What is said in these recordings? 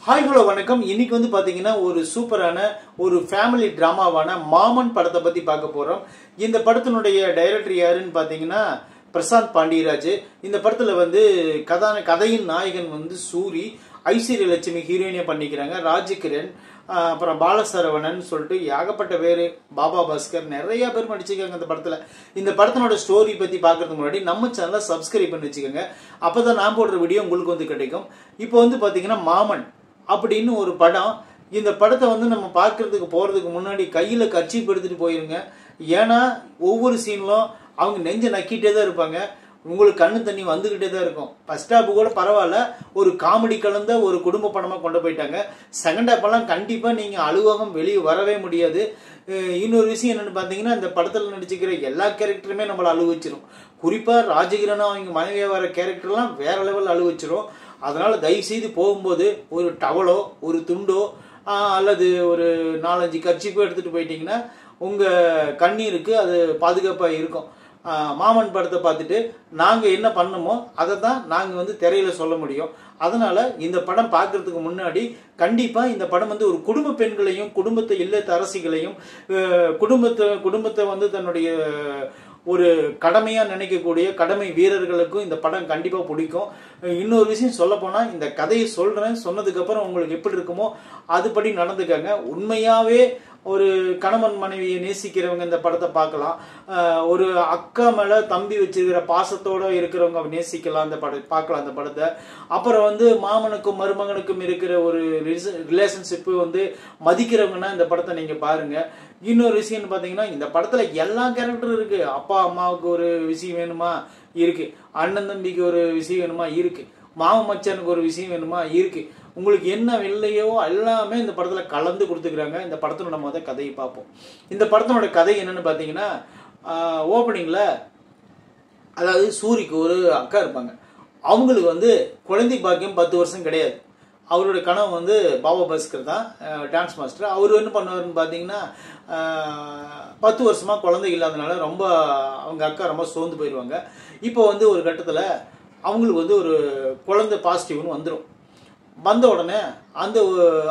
Hi hello வணக்கம். இன்னைக்கு வந்து பாத்தீங்கன்னா ஒரு சூப்பரான ஒரு ஃபேமிலி டிராமாவான மாமன் படத்தை பத்தி பார்க்க போறோம். இந்த படத்தினுடைய டைரக்டர் யாருன்னு பாத்தீங்கன்னா பிரசாந்த் பாண்டியராஜ். இந்த படத்துல வந்து கதையின் நாயகன் வந்து சூரி, ஐஸ்வர்ய லட்சுமி ஹீரோயினியா பண்ணிக்கிறாங்க, ராஜகிரண், அப்புறம் பாலசரவணன் சொல்லிட்டு ஏகப்பட்ட பேரு, பாபா பாஸ்கர், நிறைய பேர் நடிச்சிருக்காங்க இந்த படத்துல. இந்த படத்தினோட ஸ்டோரி பத்தி பாக்குறதுக்கு முன்னாடி நம்ம சேனலை சப்ஸ்கிரைப் பண்ணி வச்சுக்கோங்க. அப்பதான் நான் போடுற வீடியோ உங்களுக்கு வந்து கிடைக்கும். இப்போ வந்து பாத்தீங்கன்னா மாமன் அப்படின்னு ஒரு படம். இந்த படத்தை வந்து நம்ம பார்க்கறதுக்கு போறதுக்கு முன்னாடி கையில கர்ச்சீப் எடுத்துட்டு போயிருங்க. ஏன்னா ஒவ்வொரு சீன்லும் அவங்க நெஞ்ச நக்கிட்டே தான் இருப்பாங்க. உங்களுக்கு கண்ணு தண்ணி வந்துகிட்டே தான் இருக்கும். ஃபர்ஸ்ட் ஹாப் கூட பரவாயில்ல, ஒரு காமெடி கலந்த ஒரு குடும்ப படமா கொண்டு போயிட்டாங்க. செகண்ட் ஹாப் எல்லாம் கண்டிப்பா நீங்க அலுவலகம் வெளியே வரவே முடியாது. இன்னொரு விஷயம் என்னன்னு பாத்தீங்கன்னா, இந்த படத்துல நடிச்சுக்கிற எல்லா கேரக்டருமே நம்மள அழுவச்சிரும். குறிப்பா ராஜகிரணா அவங்க மனைவியா வர கேரக்டர்லாம் வேற லெவல் அழுவச்சிரும். அதனால தயவு செய்து போகும்போது ஒரு டவலோ ஒரு துண்டோ அல்லது ஒரு 4-5 கர்ச்சீப்போ எடுத்துட்டு போயிட்டீங்கன்னா உங்க கண்ணீருக்கு அது பாதுகாப்பா இருக்கும். மாமன் படத்தை பார்த்துட்டு நாங்க என்ன பண்ணமோ அதை தான் நாங்க வந்து திரையில சொல்ல முடியும். அதனால இந்த படம் பார்க்கறதுக்கு முன்னாடி கண்டிப்பா இந்த படம் வந்து ஒரு குடும்ப பெண்களையும் குடும்பத்தை இல்லத்தரசிகளையும் குடும்பத்தை வந்து தன்னுடைய ஒரு கடமையா நினைக்கக்கூடிய கடமை வீரர்களுக்கும் இந்த படம் கண்டிப்பா பிடிக்கும். இன்னொரு விஷயம் சொல்ல போனா, இந்த கதையை சொன்னதுக்கு அப்புறம் உங்களுக்கு எப்படி இருக்குமோ அதுபடி நடந்துக்கங்க. உண்மையாவே ஒரு கணவன் மனைவியை நேசிக்கிறவங்க இந்த படத்தை பார்க்கலாம். ஒரு அக்கா மேல தம்பி வச்சிருக்கிற பாசத்தோட இருக்கிறவங்க நேசிக்கலாம் பார்க்கலாம் அந்த படத்தை. அப்புறம் வந்து மாமனுக்கும் மருமகனுக்கும் இருக்கிற ஒரு ரிலேஷன்ஷிப் வந்து மதிக்கிறவங்கன்னா இந்த படத்தை நீங்க பாருங்க. இன்னொரு விஷயம்னு பாத்தீங்கன்னா, இந்த படத்துல எல்லா கேரக்டரும் இருக்கு. அப்பா அம்மாவுக்கு ஒரு விஷயம் வேணுமா இருக்கு, அண்ணன் தம்பிக்கு ஒரு விஷயம் வேணுமா இருக்கு, மாமன் மச்சானுக்கு ஒரு விஷயம் வேணுமா இருக்கு. உங்களுக்கு என்ன இல்லையோ எல்லாமே இந்த படத்துல கலந்து கொடுத்துக்கிறாங்க. இந்த படத்துல நம்ம வந்து கதையை பார்ப்போம். இந்த படத்தினோட கதை என்னன்னு பாத்தீங்கன்னா, ஓப்பனிங்ல அதாவது சூரிக்கு ஒரு அக்கா இருப்பாங்க. அவங்களுக்கு வந்து குழந்தை பாக்கியம் 10 வருஷம் கிடையாது. அவரோட கனவு வந்து பாபா பாஸ்கர் தான், டான்ஸ் மாஸ்டர். அவர் என்ன பண்ணுவாருன்னு பாத்தீங்கன்னா, 10 வருஷமா குழந்தை இல்லாதனால ரொம்ப அவங்க அக்கா ரொம்ப சோர்ந்து போயிடுவாங்க. இப்போ வந்து ஒரு கட்டத்துல அவங்களுக்கு வந்து ஒரு குழந்தை பாசிட்டிவ்னு வந்துடும். வந்த உடனே அந்த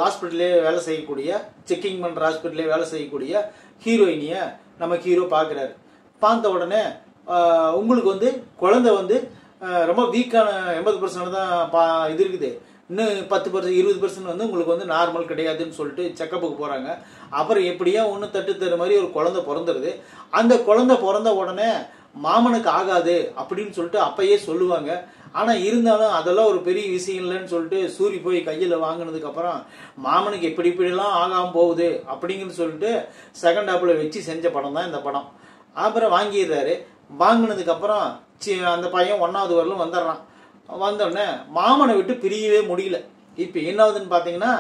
ஹாஸ்பிட்டலே வேலை செய்யக்கூடிய, செக்கிங் பண்ற ஹாஸ்பிட்டலே வேலை செய்யக்கூடிய ஹீரோயினிய நம்ம ஹீரோ பாக்குறாரு. பார்த்த உடனே உங்களுக்கு வந்து குழந்தை வந்து ரொம்ப வீக்கான 80% தான் இது இருக்குது, இன்னும் 10% 20% வந்து உங்களுக்கு வந்து நார்மல் கிடையாதுன்னு சொல்லிட்டு செக்கப்புக்கு போறாங்க. அப்புறம் எப்படியா ஒன்று தட்டு தர மாதிரி ஒரு குழந்தை பிறந்துருது. அந்த குழந்தை பிறந்த உடனே மாமனுக்கு ஆகாது அப்படின்னு சொல்லிட்டு அப்பயே சொல்லுவாங்க. ஆனா இருந்தாலும் அதெல்லாம் ஒரு பெரிய விஷயம் இல்லைன்னு சொல்லிட்டு சூரி போய் கையில வாங்கினதுக்கு அப்புறம் மாமனுக்கு இப்படிலாம் ஆகாம போகுது அப்படிங்கன்னு சொல்லிட்டு செகண்ட் ஹாப்ல வச்சு செஞ்ச படம் தான் இந்த படம். அப்புறம் வாங்கிடுறாரு. வாங்கினதுக்கு அப்புறம் அந்த பையன் 1வது வரலும் வந்துடுறான். வந்தோடனே மாமனை விட்டு பிரியவே முடியல. இப்ப என்னாவதுன்னு பாத்தீங்கன்னா,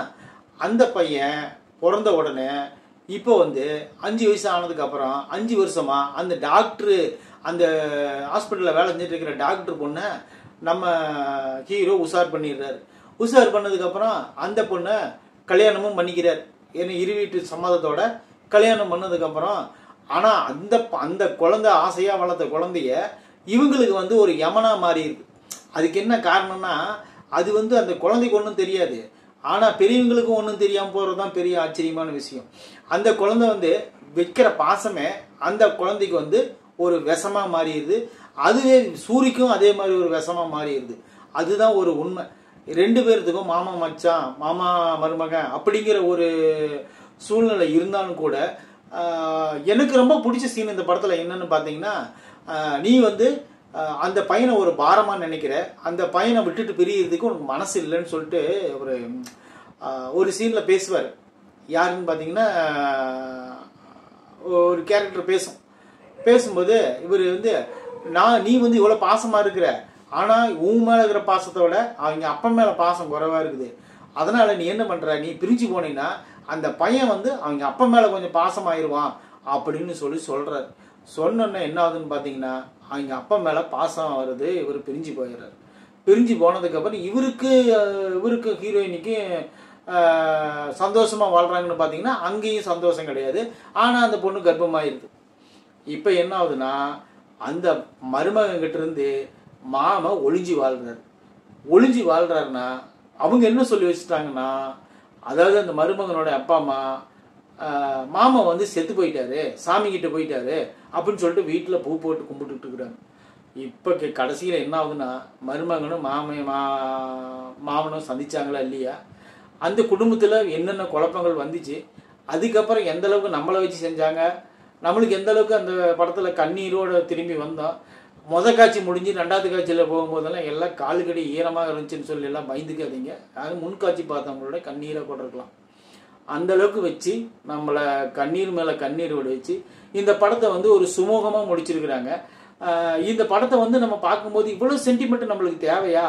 அந்த பையன் பிறந்த உடனே இப்போ வந்து 5 வயசு ஆனதுக்கு அப்புறம் 5 வருஷமா அந்த டாக்டர், அந்த ஹாஸ்பிட்டல்ல வேலை செஞ்சுட்டு இருக்கிற டாக்டர் பொண்ணை நம்ம ஹீரோ உஷார் பண்ணிடுறாரு. உஷார் பண்ணதுக்கு அப்புறம் அந்த பொண்ணை கல்யாணமும் பண்ணிக்கிறார். ஏன்னா இரு வீட்டு சம்மதத்தோட கல்யாணம் பண்ணதுக்கு அப்புறம், ஆனா அந்த குழந்தை ஆசையா வளர்த்த குழந்தைய இவங்களுக்கு வந்து ஒரு யமனா மாறி இருக்கு. அதுக்கு என்ன காரணம்னா, அது வந்து அந்த குழந்தைக்கு ஒன்றும் தெரியாது, ஆனா பெரியவங்களுக்கும் ஒன்றும் தெரியாம போறதுதான் பெரிய ஆச்சரியமான விஷயம். அந்த குழந்தை வந்து வைக்கிற பாசமே அந்த குழந்தைக்கு வந்து ஒரு விஷமா மாறிடுது. அதுவே சூரிக்கும் அதே மாதிரி ஒரு விஷமா மாறிடுது. அதுதான் ஒரு உண்மை. 2 பேர்த்துக்கும் மாமா மச்சான், மாமா மருமகன் அப்படிங்கிற ஒரு சூழ்நிலை இருந்தாலும் கூட, எனக்கு ரொம்ப பிடிச்ச சீன் இந்த படத்துல என்னன்னு பாத்தீங்கன்னா, நீ வந்து அந்த பையனை ஒரு பாரமா நினைக்கிற, அந்த பையனை விட்டுட்டு பிரியறதுக்கு உனக்கு மனசு இல்லைன்னு சொல்லிட்டு ஒரு சீன்ல பேசுவார். யாருன்னு பாத்தீங்கன்னா, ஒரு கேரக்டர் பேசும்போது இவர் வந்து, நீ வந்து இவ்வளவு பாசமா இருக்கிற, ஆனா உன் மேல இருக்கிற பாசத்தோட அவங்க அப்பா மேல பாசம் குறைவா இருக்குது. அதனால நீ என்ன பண்ற, நீ பிரிஞ்சு போனீங்கன்னா அந்த பையன் வந்து அவங்க அப்பா மேல கொஞ்சம் பாசமாயிருவான் அப்படின்னு சொல்றாரு. சொன்னோன்னே என்ன ஆகுதுன்னு பாத்தீங்கன்னா, அவங்க அப்பா மேல பாசம் வருது, இவர் பிரிஞ்சு போயிடுறாரு. பிரிஞ்சு போனதுக்கு அப்புறம் இவருக்கு ஹீரோயினிக்கு சந்தோஷமா வாழ்றாங்கன்னு பாத்தீங்கன்னா, அங்கேயும் சந்தோஷம் கிடையாது. ஆனா அந்த பொண்ணு கர்ப்பமாயிருது. இப்ப என்ன ஆகுதுன்னா, அந்த மருமகன் கிட்ட இருந்து மாமா ஒளிஞ்சு வாழ்றாருன்னா அவங்க என்ன சொல்லி வச்சுட்டாங்கன்னா, அதாவது அந்த மருமகனோட அப்பா அம்மா மாமா வந்து செத்து போயிட்டாரு, சாமி கிட்ட போயிட்டாரு அப்படின்னு சொல்லிட்டு வீட்டில் பூ போட்டு கும்பிட்டுட்டு இருக்கிறாங்க. இப்போ கடைசியில் என்ன ஆகுதுன்னா, மருமகனும் மாமனும் சந்திச்சாங்களா இல்லையா, அந்த குடும்பத்தில் என்னென்ன குழப்பங்கள் வந்துச்சு, அதுக்கப்புறம் எந்த அளவுக்கு நம்மளை வச்சு செஞ்சாங்க, நம்மளுக்கு எந்த அளவுக்கு அந்த படத்தில் கண்ணீரோட திரும்பி வந்தோம். காட்சி முடிஞ்சு 2வது காட்சியில் போகும்போதெல்லாம் எல்லாம் காலுக்கடி ஈரமாக இருந்துச்சுன்னு சொல்லி எல்லாம் பயந்துக்காதீங்க. அது முன்காட்சி பார்த்தவங்களோட கண்ணீரை கொண்டிருக்கலாம். அந்த அளவுக்கு வச்சு நம்மளை கண்ணீர் மேலே கண்ணீர் விட வச்சு இந்த படத்தை வந்து ஒரு சுமூகமாக முடிச்சிருக்கிறாங்க. இந்த படத்தை வந்து நம்ம பார்க்கும்போது இவ்வளோ சென்டிமெண்ட் நம்மளுக்கு தேவையா?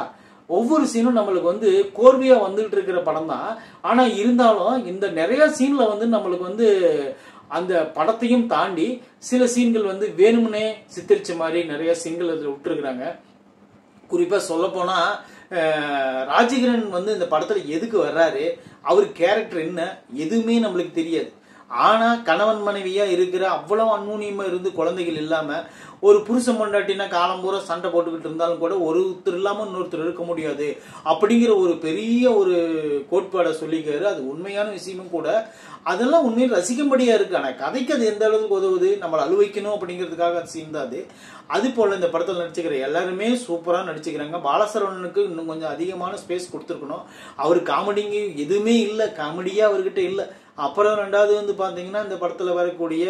ஒவ்வொரு சீனும் நம்மளுக்கு வந்து கோர்வையாக வந்துகிட்டு இருக்கிற படம் தான். ஆனால் இருந்தாலும் இந்த நிறைய சீனில் வந்து நம்மளுக்கு வந்து அந்த படத்தையும் தாண்டி சில சீன்கள் வந்து வேணும்னே சித்தரிச்ச மாதிரி நிறைய சீன்கள் அதில் விட்டுருக்குறாங்க. குறிப்பாக சொல்லப்போனால் ராஜகிரண் வந்து இந்த படத்தில் எதுக்கு வர்றாரு, அவர் கேரக்டர் என்ன, எதுவுமே நம்மளுக்கு தெரியாது. ஆனால் கணவன் மனைவியாக இருக்கிற அவ்வளோ அந்நுண்ணியமாக இருந்து குழந்தைகள் இல்லாமல் ஒரு புருஷன் பொண்டாட்டினா காலம் பூரா சண்டை போட்டுக்கிட்டு இருந்தாலும் கூட ஒருத்தர் இல்லாமல் இன்னொருத்தர் இருக்க முடியாது அப்படிங்கிற ஒரு பெரிய ஒரு கோட்பாடை சொல்லிக்காரு. அது உண்மையான விஷயமும் கூட. அதெல்லாம் உண்மையில் ரசிக்கும்படியாக இருக்குது. ஆனால் கதைக்கு அது எந்த அளவுக்கு உதவுது, நம்மளை அழுவைக்கணும் அப்படிங்கிறதுக்காக சீன் தான் அது. அது போல் இந்த படத்தில் நடிச்சுக்கிற எல்லாருமே சூப்பராக நடிச்சுக்கிறாங்க. பாலசரவணனுக்கு இன்னும் கொஞ்சம் அதிகமான ஸ்பேஸ் கொடுத்துருக்கணும். அவர் காமெடிங்க எதுவுமே இல்லை, காமெடியாக அவர்கிட்ட இல்லை. அப்புறம் 2வது வந்து பார்த்தீங்கன்னா இந்த படத்தில் வரக்கூடிய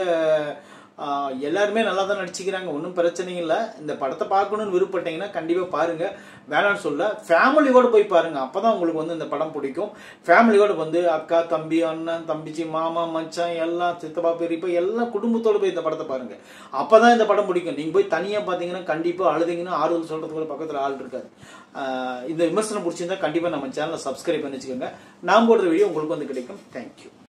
எல்லாருமே நல்லா தான் நடிச்சுக்கிறாங்க, ஒன்றும் பிரச்சனை இல்லை. இந்த படத்தை பார்க்கணுன்னு விருப்பப்பட்டீங்கன்னா கண்டிப்பாக பாருங்கள், வேணான்னு சொல்ல. ஃபேமிலியோடு போய் பாருங்கள், அப்போ தான் உங்களுக்கு வந்து இந்த படம் பிடிக்கும். ஃபேமிலியோடு வந்து அக்கா தம்பி அண்ணன் தம்பிச்சி மாமா மச்சான் எல்லாம் சித்தப்பா பெரியப்பா எல்லாம் குடும்பத்தோடு போய் இந்த படத்தை பாருங்கள், அப்போ தான் இந்த படம் பிடிக்கும். நீங்கள் போய் தனியாக பார்த்தீங்கன்னா கண்டிப்பாக அழுதிங்கன்னா ஆறுதல் சொல்கிறதுக்கு கூட பக்கத்தில் ஆள் இருக்காது. இந்த விமர்சனம் பிடிச்சிருந்தா கண்டிப்பாக நம்ம சேனலை சப்ஸ்கிரைப் பண்ணி வச்சுக்கோங்க. நான் போடுற வீடியோ உங்களுக்கு வந்து கிடைக்கும். தேங்க்யூ.